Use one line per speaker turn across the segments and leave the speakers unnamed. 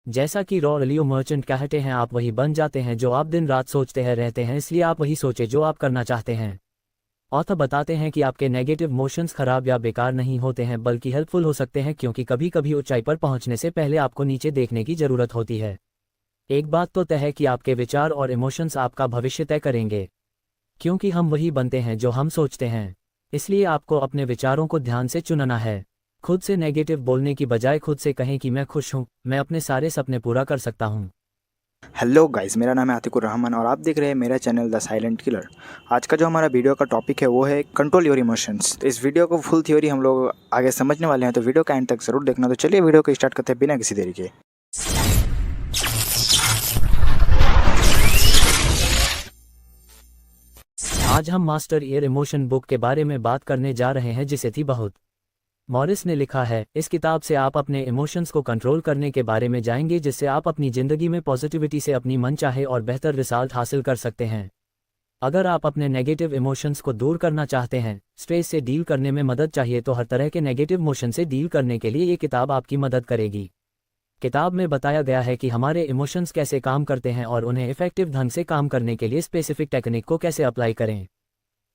जैसा कि रॉलियो मर्चेंट कहते हैं, आप वही बन जाते हैं जो आप दिन रात सोचते हैं रहते हैं, इसलिए आप वही सोचे जो आप करना चाहते हैं। ऑथर बताते हैं कि आपके नेगेटिव मोशंस खराब या बेकार नहीं होते हैं बल्कि हेल्पफुल हो सकते हैं, क्योंकि कभी कभी ऊंचाई पर पहुंचने से पहले आपको नीचे देखने की जरूरत होती है। एक बात तो तय है कि आपके विचार और इमोशंस आपका भविष्य तय करेंगे, क्योंकि हम वही बनते हैं जो हम सोचते हैं। इसलिए आपको अपने विचारों को ध्यान से चुनना है। खुद से नेगेटिव बोलने की बजाय खुद से कहें कि मैं खुश हूँ, मैं अपने सारे सपने पूरा कर सकता हूँ।
हेलो गाइस, मेरा नाम है आतिकुर रहमान और आप देख रहे हैं मेरा चैनल द साइलेंट किलर। आज का जो हमारा वीडियो का टॉपिक है वो है कंट्रोल योर इमोशंस। तो इस वीडियो को फुल थ्योरी हम लोग आगे समझने वाले हैं, तो वीडियो का एंड तक जरूर देखना। तो चलिए वीडियो को स्टार्ट करते हैं बिना किसी देरी के।
आज हम मास्टर योर इमोशन बुक के बारे में बात करने जा रहे हैं, जिसे थी बहुत मॉरिस ने लिखा है। इस किताब से आप अपने इमोशंस को कंट्रोल करने के बारे में जाएंगे, जिससे आप अपनी ज़िंदगी में पॉजिटिविटी से अपनी मनचाहे और बेहतर रिजल्ट हासिल कर सकते हैं। अगर आप अपने नेगेटिव इमोशंस को दूर करना चाहते हैं, स्ट्रेस से डील करने में मदद चाहिए, तो हर तरह के नेगेटिव इमोशन से डील करने के लिए ये किताब आपकी मदद करेगी। किताब में बताया गया है कि हमारे इमोशंस कैसे काम करते हैं और उन्हें इफेक्टिव ढंग से काम करने के लिए स्पेसिफिक टेक्निक को कैसे अप्लाई करें।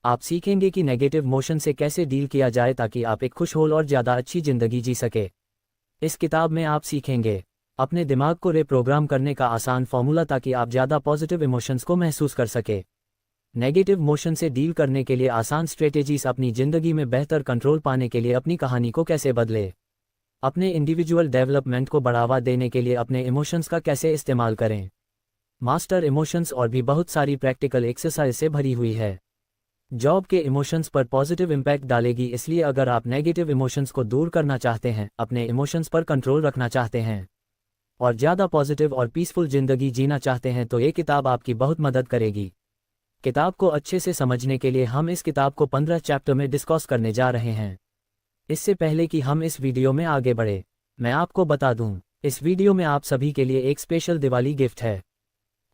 आप सीखेंगे कि नेगेटिव इमोशन से कैसे डील किया जाए ताकि आप एक खुशहाल और ज़्यादा अच्छी ज़िंदगी जी सके। इस किताब में आप सीखेंगे अपने दिमाग को रिप्रोग्राम करने का आसान फॉर्मूला, ताकि आप ज़्यादा पॉजिटिव इमोशंस को महसूस कर सके। नेगेटिव इमोशन से डील करने के लिए आसान स्ट्रेटेजीज, अपनी ज़िंदगी में बेहतर कंट्रोल पाने के लिए अपनी कहानी को कैसे बदले, अपने इंडिविजुअल डेवलपमेंट को बढ़ावा देने के लिए अपने इमोशंस का कैसे इस्तेमाल करें। मास्टर इमोशंस और भी बहुत सारी प्रैक्टिकल एक्सरसाइज से भरी हुई है। जॉब के इमोशंस पर पॉजिटिव इम्पैक्ट डालेगी, इसलिए अगर आप नेगेटिव इमोशंस को दूर करना चाहते हैं, अपने इमोशंस पर कंट्रोल रखना चाहते हैं और ज़्यादा पॉजिटिव और पीसफुल ज़िंदगी जीना चाहते हैं, तो ये किताब आपकी बहुत मदद करेगी। किताब को अच्छे से समझने के लिए हम इस किताब को 15 चैप्टर में डिस्कस करने जा रहे हैं। इससे पहले कि हम इस वीडियो में आगे बढ़े, मैं आपको बता दूं, इस वीडियो में आप सभी के लिए एक स्पेशल दिवाली गिफ्ट है।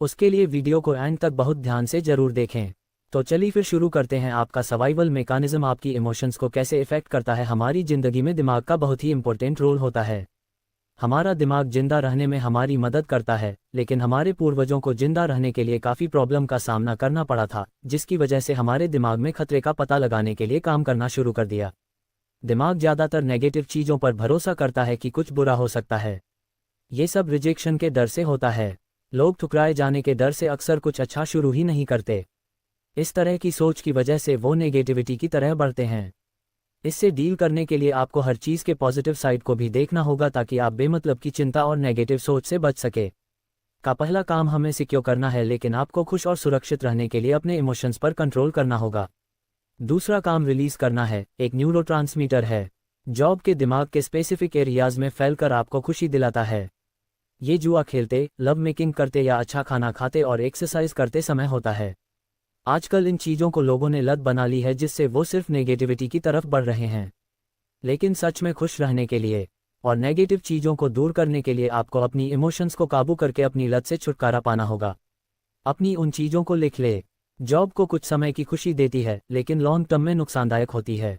उसके लिए वीडियो को एंड तक बहुत ध्यान से ज़रूर देखें। तो चलिए फिर शुरू करते हैं। आपका सर्वाइवल मैकेनिज्म आपकी इमोशंस को कैसे इफेक्ट करता है। हमारी ज़िंदगी में दिमाग का बहुत ही इंपॉर्टेंट रोल होता है। हमारा दिमाग जिंदा रहने में हमारी मदद करता है, लेकिन हमारे पूर्वजों को जिंदा रहने के लिए काफ़ी प्रॉब्लम का सामना करना पड़ा था, जिसकी वजह से हमारे दिमाग में खतरे का पता लगाने के लिए काम करना शुरू कर दिया। दिमाग ज़्यादातर नेगेटिव चीज़ों पर भरोसा करता है कि कुछ बुरा हो सकता है। ये सब रिजेक्शन के डर से होता है। लोग ठुकराए जाने के डर से अक्सर कुछ अच्छा शुरू ही नहीं करते। इस तरह की सोच की वजह से वो नेगेटिविटी की तरह बढ़ते हैं। इससे डील करने के लिए आपको हर चीज़ के पॉजिटिव साइड को भी देखना होगा, ताकि आप बेमतलब की चिंता और नेगेटिव सोच से बच सके। का पहला काम हमें सिक्योर करना है, लेकिन आपको खुश और सुरक्षित रहने के लिए अपने इमोशंस पर कंट्रोल करना होगा। दूसरा काम रिलीज करना है, एक न्यूरोट्रांसमीटर है। जॉब के दिमाग के स्पेसिफिक एरियाज में फैलकर आपको खुशी दिलाता है। ये जुआ खेलते, लव मेकिंग करते या अच्छा खाना खाते और एक्सरसाइज करते समय होता है। आजकल इन चीज़ों को लोगों ने लत बना ली है, जिससे वो सिर्फ नेगेटिविटी की तरफ बढ़ रहे हैं। लेकिन सच में खुश रहने के लिए और नेगेटिव चीज़ों को दूर करने के लिए आपको अपनी इमोशंस को काबू करके अपनी लत से छुटकारा पाना होगा। अपनी उन चीज़ों को लिख ले। जॉब को कुछ समय की खुशी देती है, लेकिन लॉन्ग टर्म में नुकसानदायक होती है।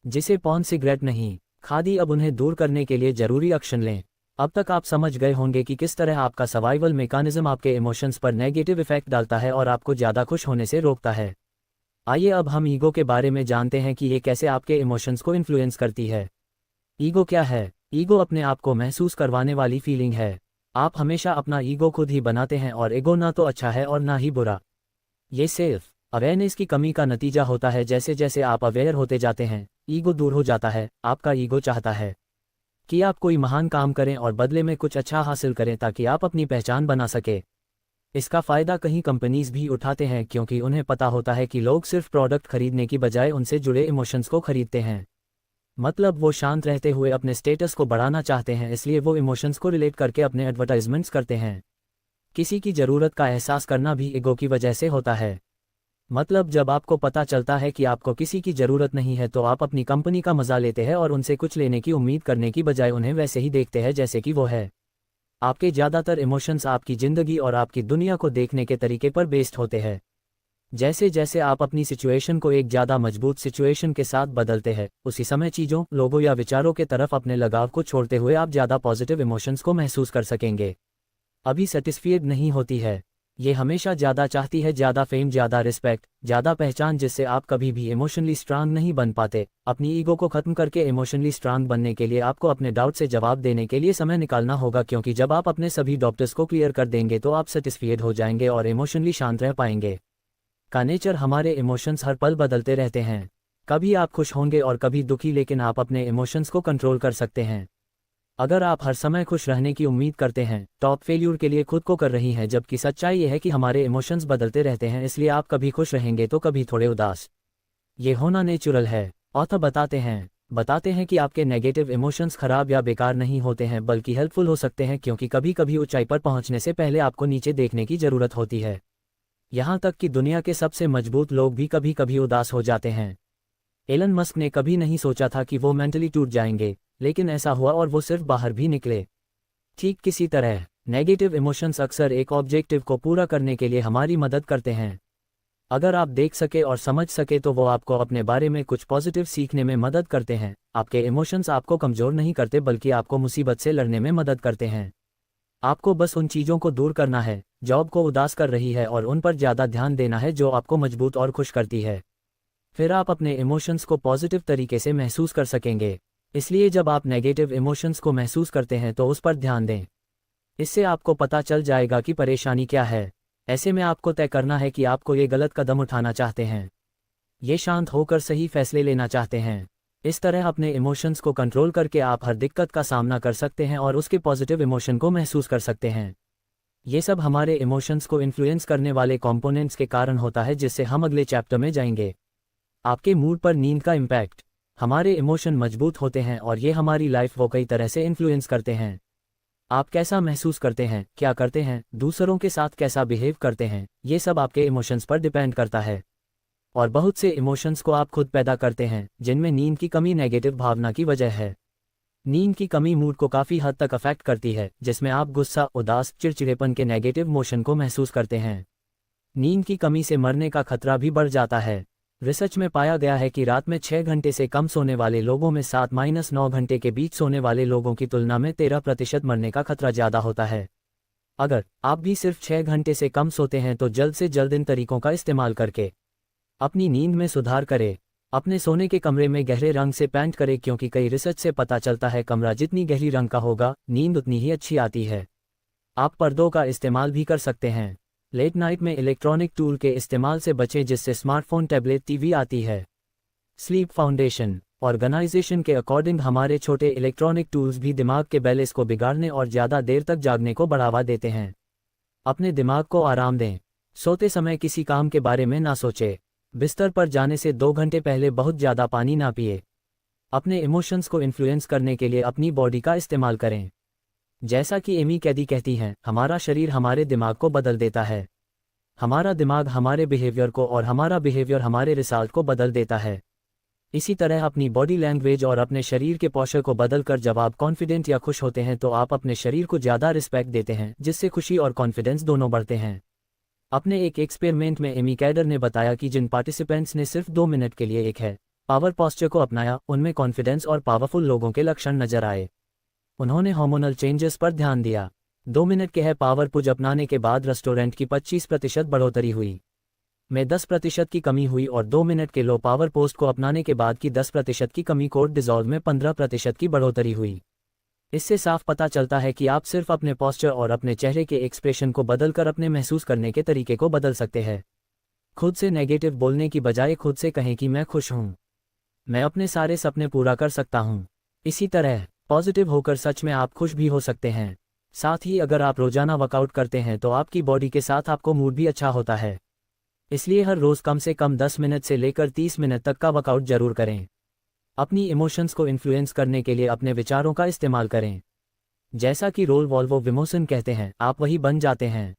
जिसे पॉर्न, सिगरेट नहीं, खादी, अब उन्हें दूर करने के लिए ज़रूरी एक्शन लें। अब तक आप समझ गए होंगे कि किस तरह आपका सर्वाइवल मैकेनिज्म आपके इमोशंस पर नेगेटिव इफेक्ट डालता है और आपको ज़्यादा खुश होने से रोकता है। आइए अब हम ईगो के बारे में जानते हैं कि ये कैसे आपके इमोशंस को इन्फ्लुएंस करती है। ईगो क्या है? ईगो अपने आप को महसूस करवाने वाली फीलिंग है। आप हमेशा अपना ईगो खुद ही बनाते हैं, और ईगो ना तो अच्छा है और ना ही बुरा। ये सिर्फ अवेयरनेस की कमी का नतीजा होता है। जैसे जैसे आप अवेयर होते जाते हैं, ईगो दूर हो जाता है। आपका ईगो चाहता है कि आप कोई महान काम करें और बदले में कुछ अच्छा हासिल करें, ताकि आप अपनी पहचान बना सके। इसका फ़ायदा कहीं कंपनीज भी उठाते हैं, क्योंकि उन्हें पता होता है कि लोग सिर्फ प्रोडक्ट खरीदने की बजाय उनसे जुड़े इमोशंस को खरीदते हैं। मतलब वो शांत रहते हुए अपने स्टेटस को बढ़ाना चाहते हैं, इसलिए वो इमोशंस को रिलेट करके अपने एडवर्टाइजमेंट्स करते हैं। किसी की ज़रूरत का एहसास करना भी ईगो की वजह से होता है। मतलब जब आपको पता चलता है कि आपको किसी की ज़रूरत नहीं है, तो आप अपनी कंपनी का मज़ा लेते हैं और उनसे कुछ लेने की उम्मीद करने की बजाय उन्हें वैसे ही देखते हैं जैसे कि वो है। आपके ज़्यादातर इमोशंस आपकी ज़िंदगी और आपकी दुनिया को देखने के तरीके पर बेस्ड होते हैं। जैसे जैसे आप अपनी सिचुएशन को एक ज़्यादा मजबूत सिचुएशन के साथ बदलते हैं, उसी समय चीज़ों, लोगों या विचारों के तरफ अपने लगाव को छोड़ते हुए आप ज़्यादा पॉजिटिव इमोशंस को महसूस कर सकेंगे। अभी सेटिस्फाइड नहीं होती है, ये हमेशा ज़्यादा चाहती है, ज़्यादा फेम, ज़्यादा रिस्पेक्ट, ज़्यादा पहचान, जिससे आप कभी भी इमोशनली स्ट्रांग नहीं बन पाते। अपनी ईगो को ख़त्म करके इमोशनली स्ट्रांग बनने के लिए आपको अपने डाउट से जवाब देने के लिए समय निकालना होगा, क्योंकि जब आप अपने सभी डाउट्स को क्लियर कर देंगे तो आप सेटिस्फाइड हो जाएंगे और इमोशनली शांत रह पाएंगे। का नेचर, हमारे इमोशंस हर पल बदलते रहते हैं। कभी आप खुश होंगे और कभी दुखी, लेकिन आप अपने इमोशंस को कंट्रोल कर सकते हैं। अगर आप हर समय खुश रहने की उम्मीद करते हैं तो आप फेल्यूर के लिए खुद को कर रही हैं, जबकि सच्चाई ये है कि हमारे इमोशंस बदलते रहते हैं, इसलिए आप कभी खुश रहेंगे तो कभी थोड़े उदास। ये होना नेचुरल है। ऑथर बताते हैं कि आपके नेगेटिव इमोशंस खराब या बेकार नहीं होते हैं, बल्कि हेल्पफुल हो सकते हैं, क्योंकि कभी कभी ऊंचाई पर पहुंचने से पहले आपको नीचे देखने की जरूरत होती है। यहाँ तक कि दुनिया के सबसे मजबूत लोग भी कभी कभी उदास हो जाते हैं। एलन मस्क ने कभी नहीं सोचा था कि वो मेंटली टूट जाएंगे, लेकिन ऐसा हुआ और वो सिर्फ बाहर भी निकले। ठीक किसी तरह नेगेटिव इमोशंस अक्सर एक ऑब्जेक्टिव को पूरा करने के लिए हमारी मदद करते हैं। अगर आप देख सके और समझ सके तो वो आपको अपने बारे में कुछ पॉजिटिव सीखने में मदद करते हैं। आपके इमोशंस आपको कमज़ोर नहीं करते, बल्कि आपको मुसीबत से लड़ने में मदद करते हैं। आपको बस उन चीज़ों को दूर करना है जो आपको उदास कर रही है, और उन पर ज़्यादा ध्यान देना है जो आपको मजबूत और खुश करती है। फिर आप अपने इमोशंस को पॉजिटिव तरीके से महसूस कर सकेंगे। इसलिए जब आप नेगेटिव इमोशंस को महसूस करते हैं तो उस पर ध्यान दें। इससे आपको पता चल जाएगा कि परेशानी क्या है। ऐसे में आपको तय करना है कि आपको ये गलत कदम उठाना चाहते हैं, ये शांत होकर सही फैसले लेना चाहते हैं। इस तरह अपने इमोशंस को कंट्रोल करके आप हर दिक्कत का सामना कर सकते हैं और उसके पॉजिटिव इमोशन को महसूस कर सकते हैं। ये सब हमारे इमोशंस को इन्फ्लुएंस करने वाले कंपोनेंट्स के कारण होता है, जिससे हम अगले चैप्टर में जाएंगे। आपके मूड पर नींद का इम्पैक्ट। हमारे इमोशन मजबूत होते हैं और ये हमारी लाइफ को कई तरह से इन्फ्लुएंस करते हैं। आप कैसा महसूस करते हैं, क्या करते हैं, दूसरों के साथ कैसा बिहेव करते हैं, ये सब आपके इमोशंस पर डिपेंड करता है। और बहुत से इमोशंस को आप खुद पैदा करते हैं, जिनमें नींद की कमी नेगेटिव भावना की वजह है। नींद की कमी मूड को काफ़ी हद तक अफेक्ट करती है, जिसमें आप गुस्सा, उदास, चिड़चिड़ेपन के नेगेटिव मोशन को महसूस करते हैं। नींद की कमी से मरने का खतरा भी बढ़ जाता है। रिसर्च में पाया गया है कि रात में 6 घंटे से कम सोने वाले लोगों में 7-9 घंटे के बीच सोने वाले लोगों की तुलना में 13% मरने का खतरा ज़्यादा होता है। अगर आप भी सिर्फ 6 घंटे से कम सोते हैं तो जल्द से जल्द इन तरीकों का इस्तेमाल करके अपनी नींद में सुधार करें। अपने सोने के कमरे में गहरे रंग से पेंट करें, क्योंकि कई रिसर्च से पता चलता है कमरा जितनी गहरी रंग का होगा, नींद उतनी ही अच्छी आती है। आप पर्दों का इस्तेमाल भी कर सकते हैं। लेट नाइट में इलेक्ट्रॉनिक टूल के इस्तेमाल से बचें, जिससे स्मार्टफोन, टैबलेट, टीवी आती है। स्लीप फाउंडेशन ऑर्गेनाइजेशन के अकॉर्डिंग हमारे छोटे इलेक्ट्रॉनिक टूल्स भी दिमाग के बैलेंस को बिगाड़ने और ज़्यादा देर तक जागने को बढ़ावा देते हैं। अपने दिमाग को आराम दें। सोते समय किसी काम के बारे में ना सोचें। बिस्तर पर जाने से 2 घंटे पहले बहुत ज़्यादा पानी ना पिए। अपने इमोशंस को इन्फ्लुएंस करने के लिए अपनी बॉडी का इस्तेमाल करें। जैसा कि एमी कैदी कहती हैं, हमारा शरीर हमारे दिमाग को बदल देता है। हमारा दिमाग हमारे बिहेवियर को और हमारा बिहेवियर हमारे रिजल्ट को बदल देता है। इसी तरह अपनी बॉडी लैंग्वेज और अपने शरीर के पोस्चर को बदलकर जब आप कॉन्फिडेंट या खुश होते हैं तो आप अपने शरीर को ज़्यादा रिस्पेक्ट देते हैं, जिससे खुशी और कॉन्फिडेंस दोनों बढ़ते हैं। अपने एक एक्सपेरिमेंट में एमी कैडर ने बताया कि जिन पार्टिसिपेंट्स ने सिर्फ 2 मिनट के लिए एक है पावर पोस्चर को अपनाया, उनमें कॉन्फिडेंस और पावरफुल लोगों के लक्षण नजर आए। उन्होंने हार्मोनल चेंजेस पर ध्यान दिया। 2 मिनट के है पावर पुज अपनाने के बाद रेस्टोरेंट की 25% बढ़ोतरी हुई, में 10% की कमी हुई, और 2 मिनट के लो पावर पोस्ट को अपनाने के बाद की 10% की कमी कोर्ट डिजॉल्व में 15% की बढ़ोतरी हुई। इससे साफ पता चलता है कि आप सिर्फ अपने पोस्चर और अपने चेहरे के एक्सप्रेशन को बदलकर अपने महसूस करने के तरीके को बदल सकते हैं। खुद से नेगेटिव बोलने की बजाय खुद से कहें कि मैं खुश हूँ, मैं अपने सारे सपने पूरा कर सकता हूँ। इसी तरह पॉजिटिव होकर सच में आप खुश भी हो सकते हैं। साथ ही अगर आप रोजाना वर्कआउट करते हैं तो आपकी बॉडी के साथ आपको मूड भी अच्छा होता है। इसलिए हर रोज़ कम से कम 10 मिनट से लेकर 30 मिनट तक का वर्कआउट जरूर करें। अपनी इमोशंस को इन्फ्लुएंस करने के लिए अपने विचारों का इस्तेमाल करें। जैसा कि रोल वॉल्वो विमोसन कहते हैं, आप वही बन जाते हैं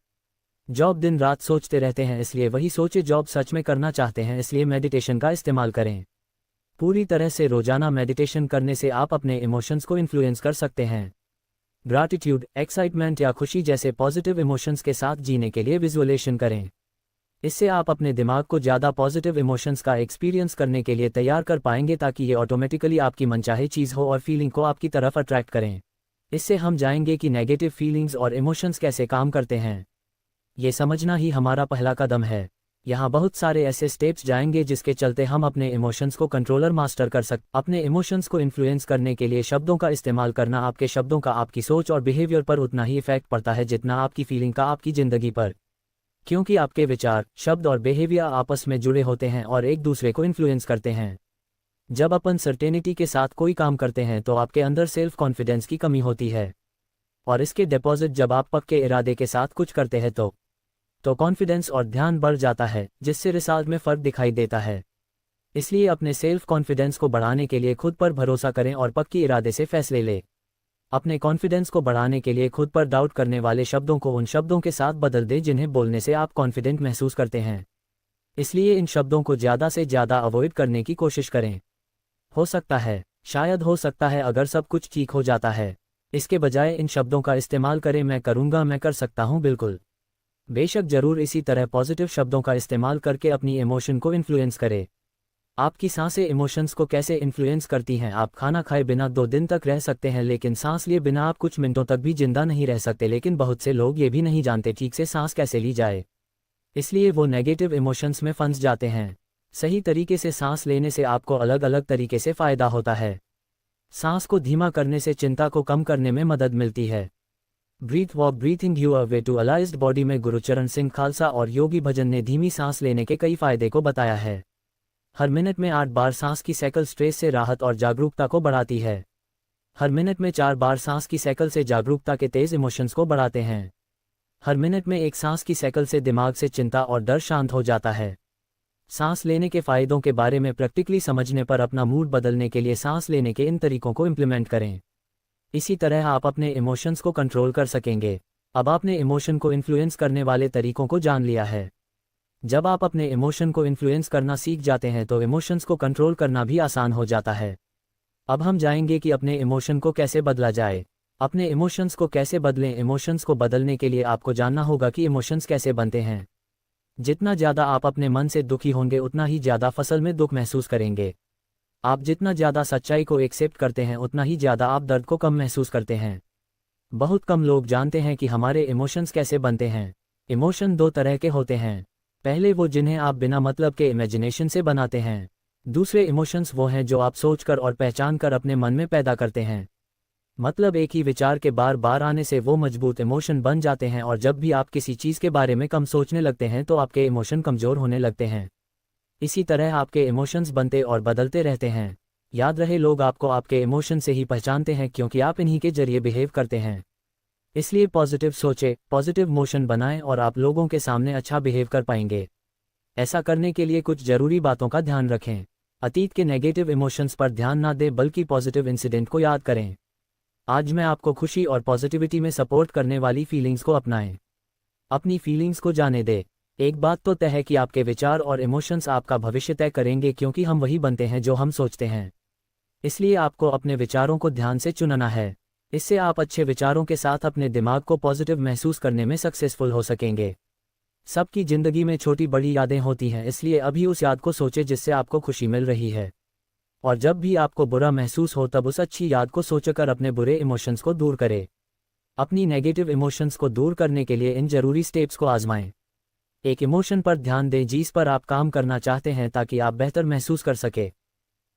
जॉब दिन रात सोचते रहते हैं, इसलिए वही सोचे जॉब सच में करना चाहते हैं। इसलिए मेडिटेशन का इस्तेमाल करें। पूरी तरह से रोजाना मेडिटेशन करने से आप अपने इमोशंस को इन्फ्लुएंस कर सकते हैं। ग्रैटिट्यूड, एक्साइटमेंट या खुशी जैसे पॉजिटिव इमोशंस के साथ जीने के लिए विजुअलाइजेशन करें। इससे आप अपने दिमाग को ज़्यादा पॉजिटिव इमोशंस का एक्सपीरियंस करने के लिए तैयार कर पाएंगे ताकि ये ऑटोमेटिकली आपकी मनचाहे चीज़ हो और फीलिंग को आपकी तरफ अट्रैक्ट करें। इससे हम जानेंगे कि नेगेटिव फीलिंग्स और इमोशंस कैसे काम करते हैं। ये समझना ही हमारा पहला कदम है। यहाँ बहुत सारे ऐसे स्टेप्स जाएंगे जिसके चलते हम अपने इमोशंस को कंट्रोलर मास्टर कर सकते। अपने इमोशंस को इन्फ्लुएंस करने के लिए शब्दों का इस्तेमाल करना। आपके शब्दों का आपकी सोच और बिहेवियर पर उतना ही इफेक्ट पड़ता है जितना आपकी फीलिंग का आपकी ज़िंदगी पर, क्योंकि आपके विचार, शब्द और बिहेवियर आपस में जुड़े होते हैं और एक दूसरे को इन्फ्लुएंस करते हैं। जब अपन सर्टेनिटी के साथ कोई काम करते हैं तो आपके अंदर सेल्फ कॉन्फिडेंस की कमी होती है, और इसके डिपॉजिट जब आप पक्के इरादे के साथ कुछ करते हैं तो कॉन्फिडेंस और ध्यान बढ़ जाता है, जिससे रिजल्ट में फ़र्क दिखाई देता है। इसलिए अपने सेल्फ कॉन्फिडेंस को बढ़ाने के लिए खुद पर भरोसा करें और पक्की इरादे से फैसले लें। अपने कॉन्फिडेंस को बढ़ाने के लिए खुद पर डाउट करने वाले शब्दों को उन शब्दों के साथ बदल दें जिन्हें बोलने से आप कॉन्फिडेंट महसूस करते हैं। इसलिए इन शब्दों को ज़्यादा से ज़्यादा अवॉइड करने की कोशिश करें। हो सकता है, शायद हो सकता है अगर सब कुछ ठीक हो जाता है। इसके बजाय इन शब्दों का इस्तेमाल करें, मैं करूँगा, मैं कर सकता हूँ, बिल्कुल, बेशक, ज़रूर। इसी तरह पॉजिटिव शब्दों का इस्तेमाल करके अपनी इमोशन को इन्फ्लुएंस करें। आपकी सांसें इमोशंस को कैसे इन्फ्लुएंस करती हैं? आप खाना खाए बिना 2 दिन तक रह सकते हैं, लेकिन सांस लिए बिना आप कुछ मिनटों तक भी जिंदा नहीं रह सकते। लेकिन बहुत से लोग ये भी नहीं जानते ठीक से सांस कैसे ली जाए, इसलिए वो नेगेटिव इमोशंस में फंस जाते हैं। सही तरीके से सांस लेने से आपको अलग अलग तरीके से फ़ायदा होता है। सांस को धीमा करने से चिंता को कम करने में मदद मिलती है। Breath walk, breathing you a way to aligned body में गुरुचरण सिंह खालसा और योगी भजन ने धीमी सांस लेने के कई फ़ायदे को बताया है। हर मिनट में 8 बार सांस की साइकिल स्ट्रेस से राहत और जागरूकता को बढ़ाती है। हर मिनट में 4 बार सांस की साइकिल से जागरूकता के तेज़ इमोशंस को बढ़ाते हैं। हर मिनट में एक सांस की साइकिल से दिमाग से चिंता और डर शांत हो जाता है। सांस लेने के फ़ायदों के बारे में प्रैक्टिकली समझने पर अपना मूड बदलने के लिए सांस लेने के इन तरीकों को इम्प्लीमेंट करें। इसी तरह आप अपने इमोशंस को कंट्रोल कर सकेंगे। अब आपने इमोशन को इन्फ्लुएंस करने वाले तरीकों को जान लिया है। जब आप अपने इमोशन को इन्फ्लुएंस करना सीख जाते हैं तो इमोशंस को कंट्रोल करना भी आसान हो जाता है। अब हम जानेंगे कि अपने इमोशन को कैसे बदला जाए। अपने इमोशंस को कैसे बदलें? इमोशंस को बदलने के लिए आपको जानना होगा कि इमोशंस कैसे बनते हैं। जितना ज़्यादा आप अपने मन से दुखी होंगे उतना ही ज़्यादा फसल में दुख महसूस करेंगे। आप जितना ज़्यादा सच्चाई को एक्सेप्ट करते हैं उतना ही ज़्यादा आप दर्द को कम महसूस करते हैं। बहुत कम लोग जानते हैं कि हमारे इमोशंस कैसे बनते हैं। इमोशन 2 तरह के होते हैं। पहले वो जिन्हें आप बिना मतलब के इमेजिनेशन से बनाते हैं। दूसरे इमोशंस वो हैं जो आप सोचकर और पहचान कर अपने मन में पैदा करते हैं। मतलब एक ही विचार के बार बार आने से वो मजबूत इमोशन बन जाते हैं, और जब भी आप किसी चीज़ के बारे में कम सोचने लगते हैं तो आपके इमोशन कमज़ोर होने लगते हैं। इसी तरह आपके इमोशंस बनते और बदलते रहते हैं। याद रहे, लोग आपको आपके इमोशन से ही पहचानते हैं क्योंकि आप इन्हीं के जरिए बिहेव करते हैं। इसलिए पॉजिटिव सोचें, पॉजिटिव मोशन बनाएं और आप लोगों के सामने अच्छा बिहेव कर पाएंगे। ऐसा करने के लिए कुछ ज़रूरी बातों का ध्यान रखें। अतीत के नेगेटिव इमोशंस पर ध्यान ना दें बल्कि पॉजिटिव इंसिडेंट को याद करें। आज मैं आपको खुशी और पॉजिटिविटी में सपोर्ट करने वाली फीलिंग्स को अपनाएं। अपनी फीलिंग्स को जाने दें। एक बात तो तय है कि आपके विचार और इमोशंस आपका भविष्य तय करेंगे, क्योंकि हम वही बनते हैं जो हम सोचते हैं। इसलिए आपको अपने विचारों को ध्यान से चुनना है। इससे आप अच्छे विचारों के साथ अपने दिमाग को पॉजिटिव महसूस करने में सक्सेसफुल हो सकेंगे। सबकी ज़िंदगी में छोटी बड़ी यादें होती हैं, इसलिए अभी उस याद को सोचें जिससे आपको खुशी मिल रही है, और जब भी आपको बुरा महसूस हो तब उस अच्छी याद को सोचकर अपने बुरे इमोशंस को दूर करें। अपनी नेगेटिव इमोशंस को दूर करने के लिए इन जरूरी स्टेप्स को आजमाएं। एक इमोशन पर ध्यान दें जिस पर आप काम करना चाहते हैं ताकि आप बेहतर महसूस कर सके।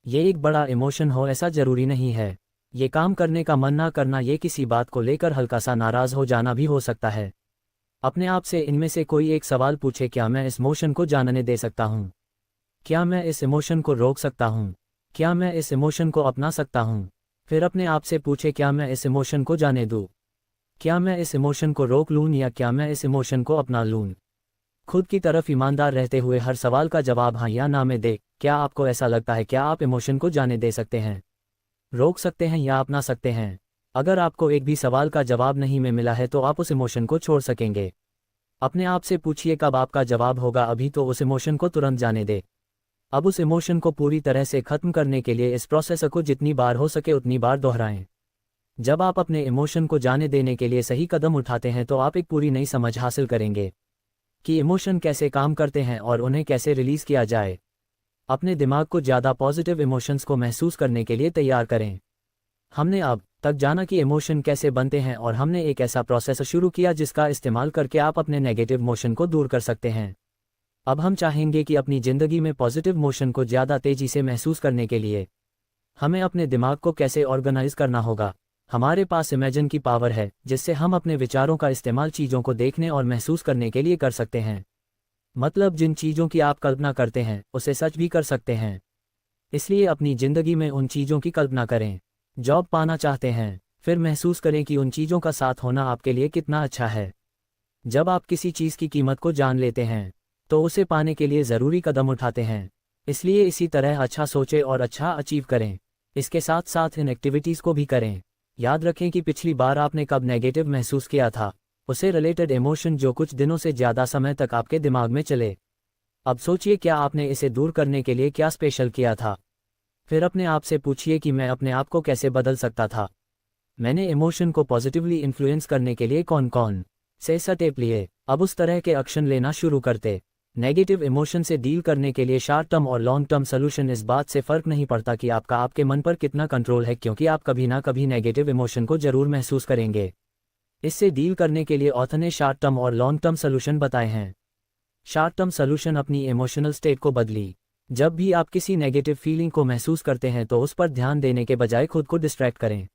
ये एक बड़ा इमोशन हो ऐसा ज़रूरी नहीं है। ये काम करने का मन ना करना, ये किसी बात को लेकर हल्का सा नाराज़ हो जाना भी हो सकता है। अपने आप से इनमें से कोई एक सवाल पूछे, क्या मैं इस इमोशन को जानने दे सकता हूँ? क्या मैं इस इमोशन को रोक सकता हूँ? क्या मैं इस इमोशन को अपना सकता हूँ? फिर अपने आप से पूछे, क्या मैं इस इमोशन को जाने दूँ? क्या मैं इस इमोशन को रोक लूँ या क्या मैं इस इमोशन को अपना लूँ? खुद की तरफ ईमानदार रहते हुए हर सवाल का जवाब हाँ या ना में दे। क्या आपको ऐसा लगता है क्या आप इमोशन को जाने दे सकते हैं, रोक सकते हैं या अपना सकते हैं? अगर आपको एक भी सवाल का जवाब नहीं में मिला है तो आप उस इमोशन को छोड़ सकेंगे। अपने आप से पूछिए कब आपका जवाब होगा, अभी तो उस इमोशन को तुरंत जाने दे। अब उस इमोशन को पूरी तरह से ख़त्म करने के लिए इस प्रोसेस को जितनी बार हो सके उतनी बार दोहराएं। जब आप अपने इमोशन को जाने देने के लिए सही कदम उठाते हैं तो आप एक पूरी नई समझ हासिल करेंगे। कि इमोशन कैसे काम करते हैं और उन्हें कैसे रिलीज किया जाए। अपने दिमाग को ज़्यादा पॉजिटिव इमोशंस को महसूस करने के लिए तैयार करें। हमने अब तक जाना कि इमोशन कैसे बनते हैं और हमने एक ऐसा प्रोसेस शुरू किया जिसका इस्तेमाल करके आप अपने नेगेटिव इमोशन को दूर कर सकते हैं। अब हम चाहेंगे कि अपनी ज़िंदगी में पॉजिटिव इमोशन को ज़्यादा तेज़ी से महसूस करने के लिए हमें अपने दिमाग को कैसे ऑर्गेनाइज करना होगा। हमारे पास इमेजिन की पावर है जिससे हम अपने विचारों का इस्तेमाल चीज़ों को देखने और महसूस करने के लिए कर सकते हैं। मतलब जिन चीज़ों की आप कल्पना करते हैं उसे सच भी कर सकते हैं। इसलिए अपनी ज़िंदगी में उन चीज़ों की कल्पना करें। जॉब पाना चाहते हैं, फिर महसूस करें कि उन चीज़ों का साथ होना आपके लिए कितना अच्छा है। जब आप किसी चीज़ की कीमत को जान लेते हैं तो उसे पाने के लिए ज़रूरी कदम उठाते हैं। इसलिए इसी तरह अच्छा सोचें और अच्छा अचीव करें। इसके साथ साथ इन एक्टिविटीज़ को भी करें। याद रखें कि पिछली बार आपने कब नेगेटिव महसूस किया था, उसे रिलेटेड इमोशन जो कुछ दिनों से ज़्यादा समय तक आपके दिमाग में चले। अब सोचिए क्या आपने इसे दूर करने के लिए क्या स्पेशल किया था। फिर अपने आप से पूछिए कि मैं अपने आप को कैसे बदल सकता था। मैंने इमोशन को पॉजिटिवली इन्फ्लुएंस करने के लिए कौन कौन से स्टेप लिए। अब उस तरह के एक्शन लेना शुरू करते। नेगेटिव इमोशन से डील करने के लिए शॉर्ट टर्म और लॉन्ग टर्म सॉल्यूशन इस बात से फ़र्क नहीं पड़ता कि आपका आपके मन पर कितना कंट्रोल है, क्योंकि आप कभी ना कभी नेगेटिव इमोशन को जरूर महसूस करेंगे। इससे डील करने के लिए ऑथर ने शॉर्ट टर्म और लॉन्ग टर्म सॉल्यूशन बताए हैं। शॉर्ट टर्म सॉल्यूशन अपनी इमोशनल स्टेट को बदली। जब भी आप किसी नेगेटिव फीलिंग को महसूस करते हैं तो उस पर ध्यान देने के बजाय खुद को डिस्ट्रैक्ट करें।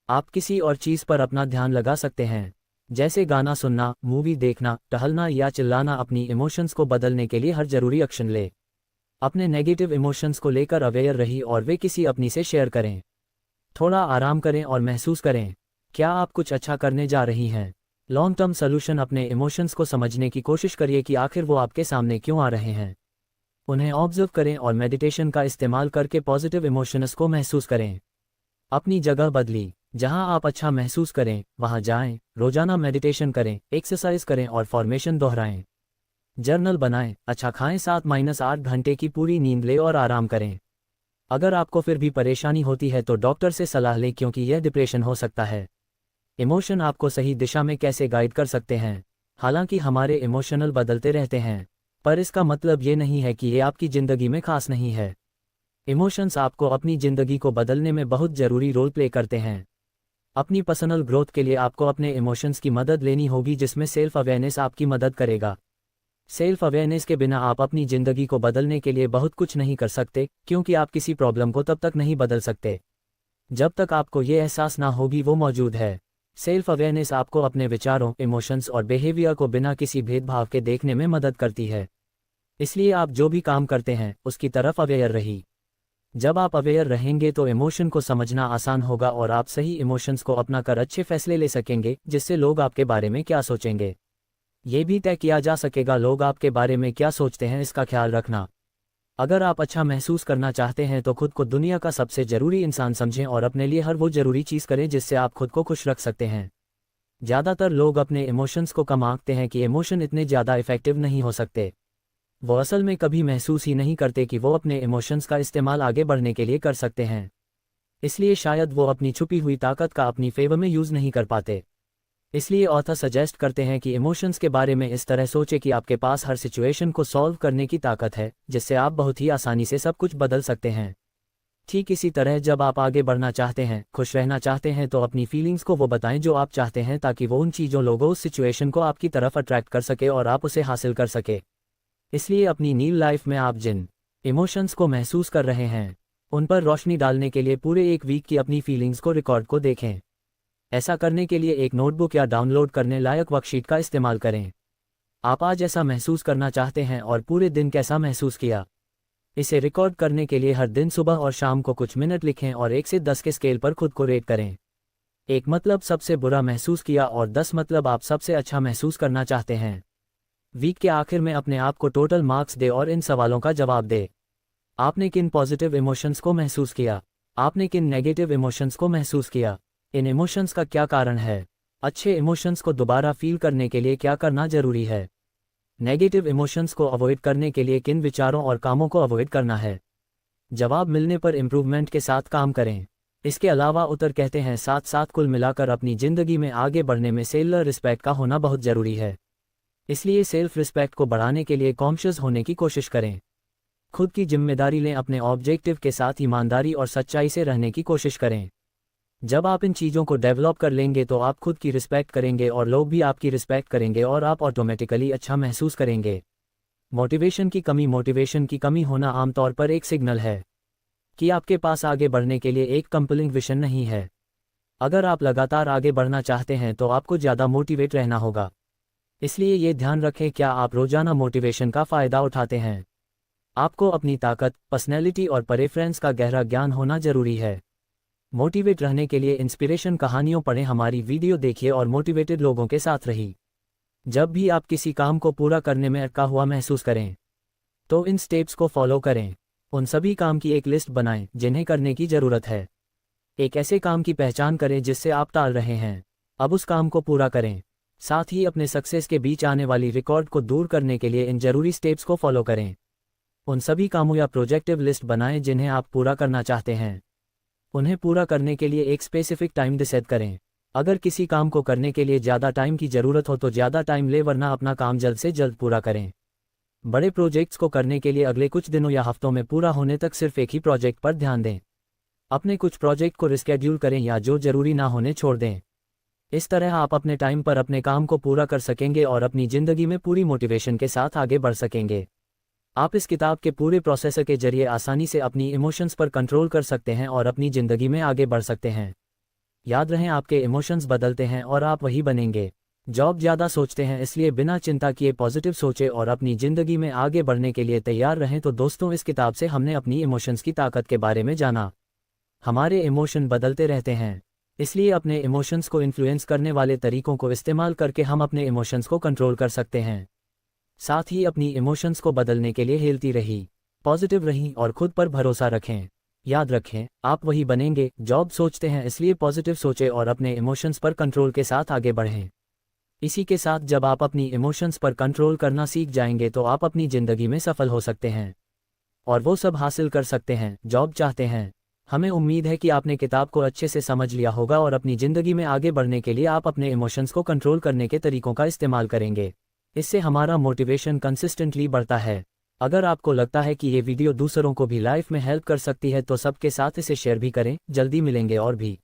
आप किसी और चीज़ पर अपना ध्यान लगा सकते हैं, जैसे गाना सुनना, मूवी देखना, टहलना या चिल्लाना। अपनी इमोशंस को बदलने के लिए हर जरूरी एक्शन ले। अपने नेगेटिव इमोशंस को लेकर अवेयर रहिए और वे किसी अपनी से शेयर करें। थोड़ा आराम करें और महसूस करें क्या आप कुछ अच्छा करने जा रही हैं। लॉन्ग टर्म सॉल्यूशन अपने इमोशंस को समझने की कोशिश करिए कि आखिर वो आपके सामने क्यों आ रहे हैं। उन्हें ऑब्जर्व करें और मेडिटेशन का इस्तेमाल करके पॉजिटिव इमोशंस को महसूस करें। अपनी जगह बदली। जहां आप अच्छा महसूस करें वहां जाएं। रोजाना मेडिटेशन करें, एक्सरसाइज करें और फॉर्मेशन दोहराएं। जर्नल बनाएं। अच्छा खाएं, 7-8 घंटे की पूरी नींद लें और आराम करें। अगर आपको फिर भी परेशानी होती है तो डॉक्टर से सलाह लें, क्योंकि यह डिप्रेशन हो सकता है। इमोशन आपको सही दिशा में कैसे गाइड कर सकते हैं। हालांकि हमारे इमोशनल बदलते रहते हैं, पर इसका मतलब ये नहीं है कि ये आपकी ज़िंदगी में खास नहीं है। इमोशंस आपको अपनी ज़िंदगी को बदलने में बहुत ज़रूरी रोल प्ले करते हैं। अपनी पर्सनल ग्रोथ के लिए आपको अपने इमोशंस की मदद लेनी होगी, जिसमें सेल्फ अवेयरनेस आपकी मदद करेगा। सेल्फ अवेयरनेस के बिना आप अपनी ज़िंदगी को बदलने के लिए बहुत कुछ नहीं कर सकते, क्योंकि आप किसी प्रॉब्लम को तब तक नहीं बदल सकते जब तक आपको ये एहसास ना होगी वो मौजूद है। सेल्फ अवेयरनेस आपको अपने विचारों, इमोशंस और बिहेवियर को बिना किसी भेदभाव के देखने में मदद करती है। इसलिए आप जो भी काम करते हैं उसकी तरफ अवेयर रही। जब आप अवेयर रहेंगे तो इमोशन को समझना आसान होगा और आप सही इमोशंस को अपनाकर अच्छे फैसले ले सकेंगे, जिससे लोग आपके बारे में क्या सोचेंगे ये भी तय किया जा सकेगा। लोग आपके बारे में क्या सोचते हैं इसका ख्याल रखना। अगर आप अच्छा महसूस करना चाहते हैं तो खुद को दुनिया का सबसे ज़रूरी इंसान समझें और अपने लिए हर वो ज़रूरी चीज़ करें जिससे आप खुद को खुश रख सकते हैं। ज़्यादातर लोग अपने इमोशंस को कम आंकते हैं कि इमोशन इतने ज़्यादा इफ़ेक्टिव नहीं हो सकते। वो असल में कभी महसूस ही नहीं करते कि वो अपने इमोशंस का इस्तेमाल आगे बढ़ने के लिए कर सकते हैं। इसलिए शायद वो अपनी छुपी हुई ताकत का अपनी फेवर में यूज़ नहीं कर पाते। इसलिए ऑथर सजेस्ट करते हैं कि इमोशंस के बारे में इस तरह सोचें कि आपके पास हर सिचुएशन को सॉल्व करने की ताकत है, जिससे आप बहुत ही आसानी से सब कुछ बदल सकते हैं। ठीक इसी तरह जब आप आगे बढ़ना चाहते हैं, खुश रहना चाहते हैं, तो अपनी फीलिंग्स को वो बताएं जो आप चाहते हैं, ताकि वो उन चीज़ों लोगों उस सिचुएशन को आपकी तरफ अट्रैक्ट कर सके और आप उसे हासिल कर सके। इसलिए अपनी न्यू लाइफ में आप जिन इमोशंस को महसूस कर रहे हैं उन पर रोशनी डालने के लिए पूरे एक वीक की अपनी फीलिंग्स को रिकॉर्ड को देखें। ऐसा करने के लिए एक नोटबुक या डाउनलोड करने लायक वर्कशीट का इस्तेमाल करें। आप आज ऐसा महसूस करना चाहते हैं और पूरे दिन कैसा महसूस किया, इसे रिकॉर्ड करने के लिए हर दिन सुबह और शाम को कुछ मिनट लिखें और 1 से 10 के स्केल पर खुद को रेट करें। 1 मतलब सबसे बुरा महसूस किया और 10 मतलब आप सबसे अच्छा महसूस करना चाहते हैं। वीक के आखिर में अपने आप को टोटल मार्क्स दे और इन सवालों का जवाब दे। आपने किन पॉजिटिव इमोशंस को महसूस किया, आपने किन नेगेटिव इमोशंस को महसूस किया, इन इमोशंस का क्या कारण है, अच्छे इमोशंस को दोबारा फील करने के लिए क्या करना जरूरी है, नेगेटिव इमोशंस को अवॉइड करने के लिए किन विचारों और कामों को अवॉइड करना है। जवाब मिलने पर इम्प्रूवमेंट के साथ काम करें। इसके अलावा उत्तर कहते हैं साथ साथ कुल मिलाकर अपनी ज़िंदगी में आगे बढ़ने में सेल्फ रिस्पेक्ट का होना बहुत ज़रूरी है। इसलिए सेल्फ रिस्पेक्ट को बढ़ाने के लिए कॉन्शियस होने की कोशिश करें। खुद की जिम्मेदारी लें, अपने ऑब्जेक्टिव के साथ ईमानदारी और सच्चाई से रहने की कोशिश करें। जब आप इन चीज़ों को डेवलप कर लेंगे तो आप खुद की रिस्पेक्ट करेंगे और लोग भी आपकी रिस्पेक्ट करेंगे और आप ऑटोमेटिकली अच्छा महसूस करेंगे। मोटिवेशन की कमी होना आमतौर पर एक सिग्नल है कि आपके पास आगे बढ़ने के लिए एक कंपलिंग विजन नहीं है। अगर आप लगातार आगे बढ़ना चाहते हैं तो आपको ज़्यादा मोटिवेट रहना होगा। इसलिए ये ध्यान रखें, क्या आप रोज़ाना मोटिवेशन का फ़ायदा उठाते हैं। आपको अपनी ताकत, पर्सनैलिटी और प्रेफरेंस का गहरा ज्ञान होना जरूरी है। मोटिवेट रहने के लिए इंस्पिरेशन कहानियों पढ़ें, हमारी वीडियो देखिए और मोटिवेटेड लोगों के साथ रहिए। जब भी आप किसी काम को पूरा करने में अटका हुआ महसूस करें तो इन स्टेप्स को फॉलो करें। उन सभी काम की एक लिस्ट बनाएं जिन्हें करने की ज़रूरत है। एक ऐसे काम की पहचान करें जिससे आप टाल रहे हैं, अब उस काम को पूरा करें। साथ ही अपने सक्सेस के बीच आने वाली रिकॉर्ड को दूर करने के लिए इन जरूरी स्टेप्स को फॉलो करें। उन सभी कामों या प्रोजेक्टिव लिस्ट बनाएं जिन्हें आप पूरा करना चाहते हैं। उन्हें पूरा करने के लिए एक स्पेसिफिक टाइम डिसाइड करें। अगर किसी काम को करने के लिए ज़्यादा टाइम की ज़रूरत हो तो ज़्यादा टाइम ले, वरना अपना काम जल्द से जल्द पूरा करें। बड़े प्रोजेक्ट्स को करने के लिए अगले कुछ दिनों या हफ्तों में पूरा होने तक सिर्फ एक ही प्रोजेक्ट पर ध्यान दें। अपने कुछ प्रोजेक्ट को रिस्केड्यूल करें या जो जरूरी ना होने छोड़ दें। इस तरह आप अपने टाइम पर अपने काम को पूरा कर सकेंगे और अपनी ज़िंदगी में पूरी मोटिवेशन के साथ आगे बढ़ सकेंगे। आप इस किताब के पूरे प्रोसेस के जरिए आसानी से अपनी इमोशंस पर कंट्रोल कर सकते हैं और अपनी ज़िंदगी में आगे बढ़ सकते हैं। याद रहे, आपके इमोशंस बदलते हैं और आप वही बनेंगे जो आप ज़्यादा सोचते हैं। इसलिए बिना चिंता किए पॉजिटिव सोचें और अपनी ज़िंदगी में आगे बढ़ने के लिए तैयार रहें। तो दोस्तों, इस किताब से हमने अपनी इमोशंस की ताकत के बारे में जाना। हमारे इमोशन बदलते रहते हैं, इसलिए अपने इमोशंस को इन्फ्लुएंस करने वाले तरीकों को इस्तेमाल करके हम अपने इमोशंस को कंट्रोल कर सकते हैं। साथ ही अपनी इमोशंस को बदलने के लिए हेल्दी रही, पॉजिटिव रहीं और खुद पर भरोसा रखें। याद रखें, आप वही बनेंगे जो आप सोचते हैं, इसलिए पॉजिटिव सोचें और अपने इमोशंस पर कंट्रोल के साथ आगे बढ़ें। इसी के साथ जब आप अपनी इमोशंस पर कंट्रोल करना सीख जाएंगे तो आप अपनी ज़िंदगी में सफल हो सकते हैं और वो सब हासिल कर सकते हैं जो आप चाहते हैं। हमें उम्मीद है कि आपने किताब को अच्छे से समझ लिया होगा और अपनी ज़िंदगी में आगे बढ़ने के लिए आप अपने इमोशंस को कंट्रोल करने के तरीकों का इस्तेमाल करेंगे। इससे हमारा मोटिवेशन कंसिस्टेंटली बढ़ता है। अगर आपको लगता है कि ये वीडियो दूसरों को भी लाइफ में हेल्प कर सकती है तो सबके साथ इसे शेयर भी करें। जल्दी मिलेंगे और भी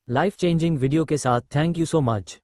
लाइफ चेंजिंग वीडियो के साथ। Thank you so much.